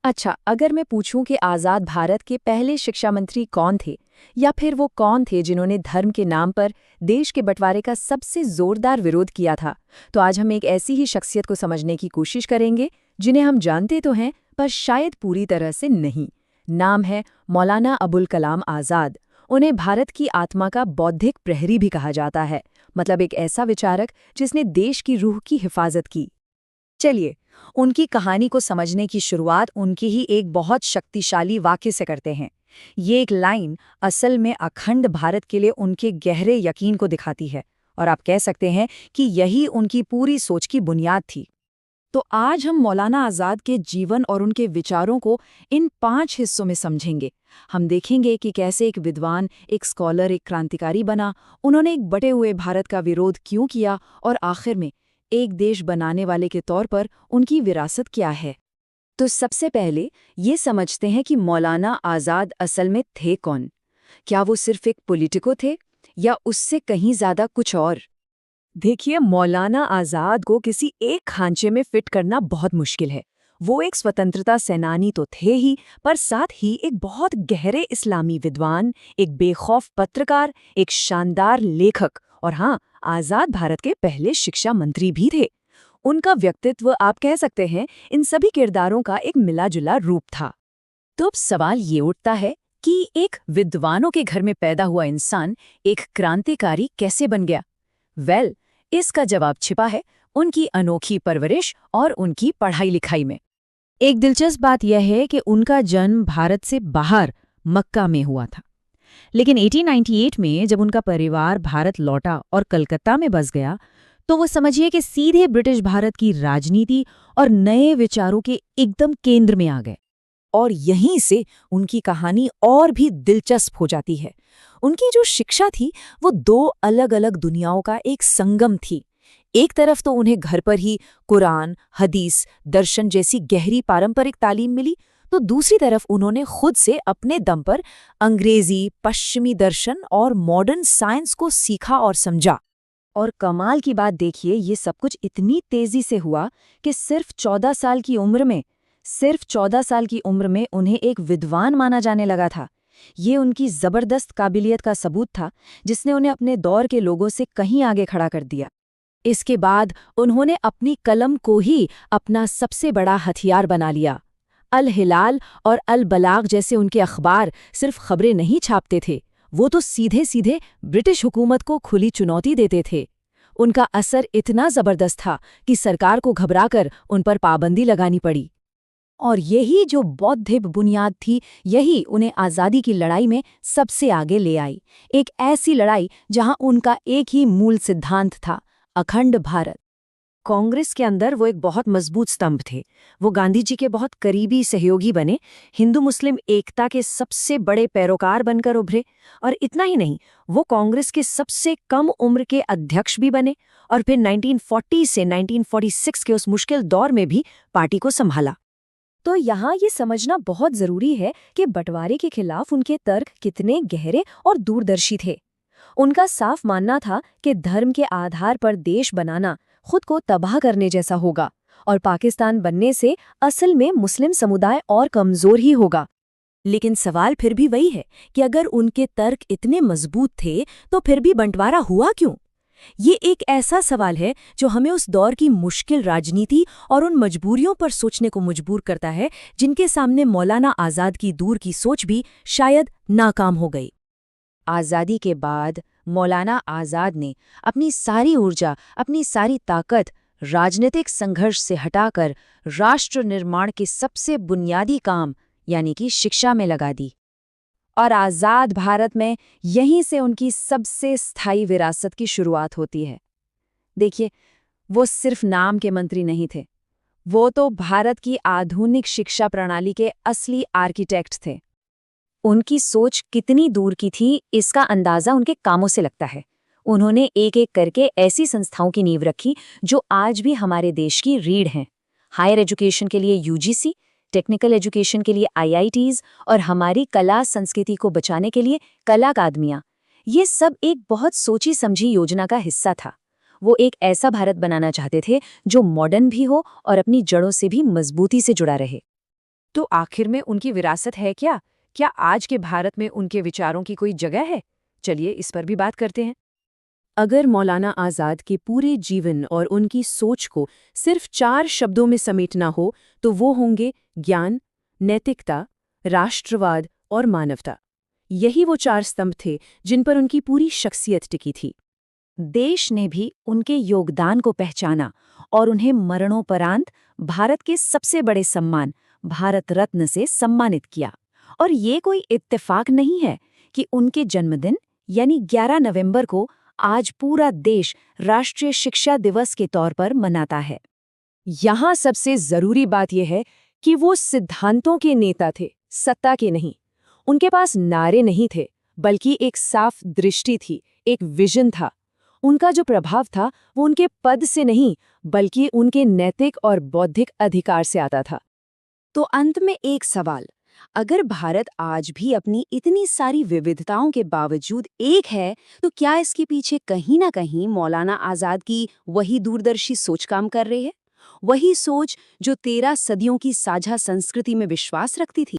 अच्छा, अगर मैं पूछूं कि आज़ाद भारत के पहले शिक्षा मंत्री कौन थे, या फिर वो कौन थे जिन्होंने धर्म के नाम पर देश के बंटवारे का सबसे जोरदार विरोध किया था, तो आज हम एक ऐसी ही शख्सियत को समझने की कोशिश करेंगे जिन्हें हम जानते तो हैं पर शायद पूरी तरह से नहीं। नाम है मौलाना अबुल कलाम आज़ाद। उन्हें भारत की आत्मा का बौद्धिक प्रहरी भी कहा जाता है, मतलब एक ऐसा विचारक जिसने देश की रूह की हिफाजत की। चलिए, उनकी कहानी को समझने की शुरुआत उनकी ही एक बहुत शक्तिशाली वाक्य से करते हैं। ये एक लाइन असल में अखंड भारत के लिए उनके गहरे यकीन को दिखाती है, और आप कह सकते हैं कि यही उनकी पूरी सोच की बुनियाद थी। तो आज हम मौलाना आज़ाद के जीवन और उनके विचारों को इन 5 हिस्सों में समझेंगे। हम देखेंगे कि कैसे एक विद्वान, एक स्कॉलर, एक क्रांतिकारी बना, उन्होंने एक बटे हुए भारत का विरोध क्यों किया, और आखिर में एक देश बनाने वाले के तौर पर उनकी विरासत क्या है। तो सबसे पहले ये समझते हैं कि मौलाना आज़ाद असल में थे कौन। क्या वो सिर्फ एक पॉलिटिको थे, या उससे कहीं ज्यादा कुछ और। देखिए, मौलाना आज़ाद को किसी एक खांचे में फिट करना बहुत मुश्किल है। वो एक स्वतंत्रता सेनानी तो थे ही, पर साथ ही एक बहुत गहरे इस्लामी विद्वान, एक बेखौफ पत्रकार, एक शानदार लेखक, और हाँ, आज़ाद भारत के पहले शिक्षा मंत्री भी थे। उनका व्यक्तित्व, आप कह सकते हैं, इन सभी किरदारों का एक मिला-जुला रूप था। तो अब सवाल ये उठता है कि एक विद्वानों के घर में पैदा हुआ इंसान एक क्रांतिकारी कैसे बन गया। इसका जवाब छिपा है उनकी अनोखी परवरिश और उनकी पढ़ाई लिखाई में। एक दिलचस्प बात यह है कि उनका जन्म भारत से बाहर मक्का में हुआ था, लेकिन 1898 में जब उनका परिवार भारत लौटा और कलकत्ता में बस गया, तो वो समझिए कि सीधे ब्रिटिश भारत की राजनीति और नए विचारों के एकदम केंद्र में आ गए। और यहीं से उनकी कहानी और भी दिलचस्प हो जाती है। उनकी जो शिक्षा थी वो दो अलग अलग दुनियाओं का एक संगम थी। एक तरफ तो उन्हें घर पर ही कुरान, हदीस, दर्शन जैसी गहरी पारंपरिक तालीम मिली, तो दूसरी तरफ उन्होंने खुद से अपने दम पर अंग्रेजी, पश्चिमी दर्शन और मॉडर्न साइंस को सीखा और समझा। और कमाल की बात देखिए, ये सब कुछ इतनी तेजी से हुआ कि सिर्फ 14 साल की उम्र में उन्हें एक विद्वान माना जाने लगा था। ये उनकी जबरदस्त काबिलियत का सबूत था, जिसने उन्हें अपने दौर के लोगों से कहीं आगे खड़ा कर दिया। इसके बाद उन्होंने अपनी कलम को ही अपना सबसे बड़ा हथियार बना लिया। अल हिलाल और अल बलाग जैसे उनके अखबार सिर्फ खबरें नहीं छापते थे, वो तो सीधे सीधे ब्रिटिश हुकूमत को खुली चुनौती देते थे। उनका असर इतना जबरदस्त था कि सरकार को घबराकर उन पर पाबंदी लगानी पड़ी। और यही जो बौद्धिक बुनियाद थी, यही उन्हें आज़ादी की लड़ाई में सबसे आगे ले आई। एक ऐसी लड़ाई जहां उनका एक ही मूल सिद्धांत था, अखंड भारत। कांग्रेस के अंदर वो एक बहुत मजबूत स्तंभ थे। वो गांधी जी के बहुत करीबी सहयोगी बने, हिंदू मुस्लिम एकता के सबसे बड़े पैरोकार बनकर उभरे। और इतना ही नहीं, वो कांग्रेस के सबसे कम उम्र के अध्यक्ष भी बने, और फिर 1940 से 1946 के उस मुश्किल दौर में भी पार्टी को संभाला। तो यहाँ ये समझना बहुत जरूरी है कि बंटवारे के खिलाफ उनके तर्क कितने गहरे और दूरदर्शी थे। उनका साफ मानना था कि धर्म के आधार पर देश बनाना खुद को तबाह करने जैसा होगा, और पाकिस्तान बनने से असल में मुस्लिम समुदाय और कमजोर ही होगा। लेकिन सवाल फिर भी वही है कि अगर उनके तर्क इतने मजबूत थे, तो फिर भी बंटवारा हुआ क्यों? ये एक ऐसा सवाल है जो हमें उस दौर की मुश्किल राजनीति और उन मजबूरियों पर सोचने को मजबूर करता है, जिनके सामने मौलाना आज़ाद की दूर की सोच भी शायद नाकाम हो गई। आज़ादी के बाद मौलाना आज़ाद ने अपनी सारी ऊर्जा, अपनी सारी ताकत राजनीतिक संघर्ष से हटाकर राष्ट्र निर्माण के सबसे बुनियादी काम यानी कि शिक्षा में लगा दी। और आज़ाद भारत में यहीं से उनकी सबसे स्थायी विरासत की शुरुआत होती है। देखिए, वो सिर्फ नाम के मंत्री नहीं थे, वो तो भारत की आधुनिक शिक्षा प्रणाली के असली आर्किटेक्ट थे। उनकी सोच कितनी दूर की थी, इसका अंदाजा उनके कामों से लगता है। उन्होंने एक एक करके ऐसी संस्थाओं की नींव रखी जो आज भी हमारे देश की रीढ़ हैं। हायर एजुकेशन के लिए यूजीसी, टेक्निकल एजुकेशन के लिए आईआईटीज, और हमारी कला संस्कृति को बचाने के लिए कला अकादमियां। ये सब एक बहुत सोची समझी योजना का हिस्सा था। वो एक ऐसा भारत बनाना चाहते थे जो मॉडर्न भी हो और अपनी जड़ों से भी मजबूती से जुड़ा रहे। तो आखिर में उनकी विरासत है क्या? क्या आज के भारत में उनके विचारों की कोई जगह है? चलिए इस पर भी बात करते हैं। अगर मौलाना आज़ाद के पूरे जीवन और उनकी सोच को सिर्फ 4 शब्दों में समेटना हो तो वो होंगे ज्ञान, नैतिकता, राष्ट्रवाद और मानवता। यही वो 4 स्तंभ थे जिन पर उनकी पूरी शख्सियत टिकी थी। देश ने भी उनके योगदान को पहचाना और उन्हें मरणोपरांत भारत के सबसे बड़े सम्मान भारत रत्न से सम्मानित किया। और ये कोई इत्तेफाक नहीं है कि उनके जन्मदिन यानी 11 नवंबर को आज पूरा देश राष्ट्रीय शिक्षा दिवस के तौर पर मनाता है। यहाँ सबसे जरूरी बात यह है कि वो सिद्धांतों के नेता थे, सत्ता के नहीं। उनके पास नारे नहीं थे, बल्कि एक साफ दृष्टि थी, एक विजन था। उनका जो प्रभाव था वो उनके पद से नहीं, बल्कि उनके नैतिक और बौद्धिक अधिकार से आता था। तो अंत में एक सवाल, अगर भारत आज भी अपनी इतनी सारी विविधताओं के बावजूद एक है, तो क्या इसके पीछे कहीं ना कहीं मौलाना आज़ाद की वही दूरदर्शी सोच काम कर रही है? वही सोच जो 13 सदियों की साझा संस्कृति में विश्वास रखती थी।